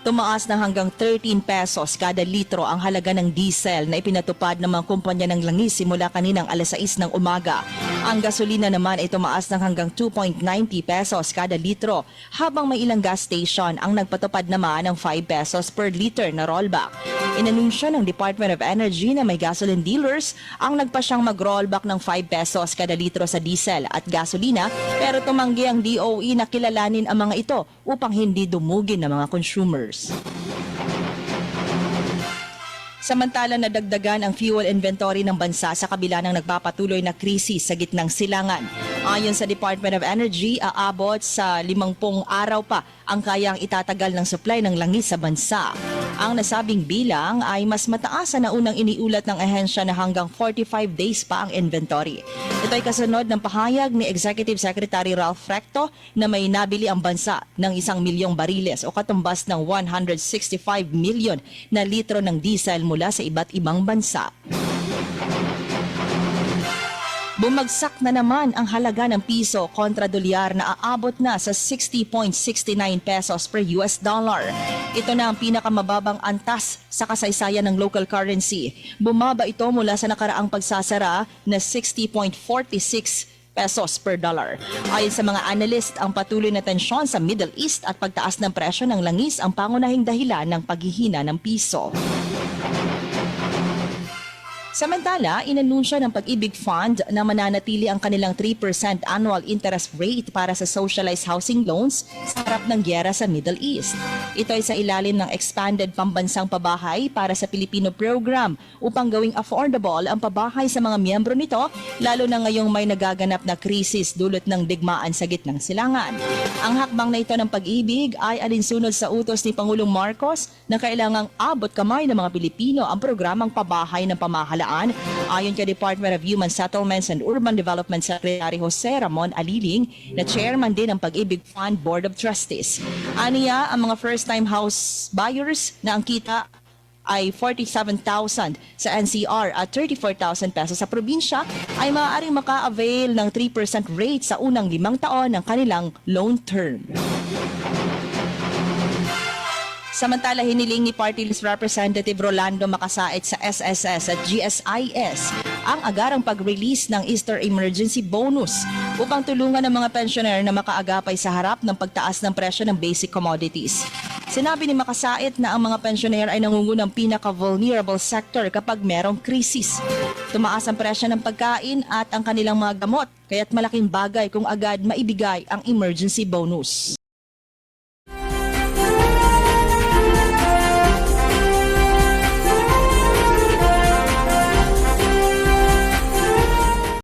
Tumaas na hanggang 13 pesos kada litro ang halaga ng diesel na ipinatupad ng mga kumpanya ng langis simula kaninang alas 6 ng umaga. Ang gasolina naman ay tumaas ng hanggang 2.90 pesos kada litro, habang may ilang gas station ang nagpatupad naman ng 5 pesos per liter na rollback. Inanunsyo ng Department of Energy na may gasoline dealers ang nagpasyang mag-rollback ng 5 pesos kada litro sa diesel at gasolina, pero tumanggi ang DOE na kilalanin ang mga ito upang hindi dumugin ng mga consumers. Samantala, nadagdagan ang fuel inventory ng bansa sa kabila ng nagpapatuloy na krisis sa gitnang silangan. Ayon sa Department of Energy, aabot sa 50 araw pa ang kayang itatagal ng supply ng langis sa bansa. Ang nasabing bilang ay mas mataas na unang iniulat ng ahensya na hanggang 45 days pa ang inventory. Ito ay kasunod ng pahayag ni Executive Secretary Ralph Recto na may nabili ang bansa ng 1 milyong bariles o katumbas ng 165 milyon na litro ng diesel mula sa iba't ibang bansa. Bumagsak na naman ang halaga ng piso kontra dolyar na aabot na sa 60.69 pesos per US dollar. Ito na ang pinakamababang antas sa kasaysayan ng local currency. Bumaba ito mula sa nakaraang pagsasara na 60.46 pesos per dollar. Ayon sa mga analyst, ang patuloy na tensyon sa Middle East at pagtaas ng presyo ng langis ang pangunahing dahilan ng paghihina ng piso. Samantala, inanunsyo ng Pag-ibig Fund na mananatili ang kanilang 3% annual interest rate para sa socialized housing loans sa harap ng gyera sa Middle East. Ito ay sa ilalim ng expanded pambansang pabahay para sa Pilipino program upang gawing affordable ang pabahay sa mga miyembro nito, lalo na ngayong may nagaganap na krisis dulot ng digmaan sa gitnang silangan. Ang hakbang na ito ng Pag-ibig ay alinsunod sa utos ni Pangulong Marcos na kailangang abot kamay ng mga Pilipino ang programang pabahay ng pamahalaan. Ayon kay Department of Human Settlements and Urban Development Secretary Jose Ramon Aliling na chairman din ng Pag-ibig Fund Board of Trustees. Aniya, ang mga first-time house buyers na ang kita ay 47,000 sa NCR at 34,000 pesos sa probinsya ay maaaring maka-avail ng 3% rate sa unang 5 taon ng kanilang loan term. Samantala, hiniling ni Party List Representative Rolando Makasait sa SSS at GSIS ang agarang pag-release ng Easter Emergency Bonus upang tulungan ang mga pensioner na makaagapay sa harap ng pagtaas ng presyo ng basic commodities. Sinabi ni Makasait na ang mga pensioner ay nangungunang pinaka-vulnerable sector kapag merong krisis. Tumaas ang presyo ng pagkain at ang kanilang mga gamot, kaya't malaking bagay kung agad maibigay ang emergency bonus.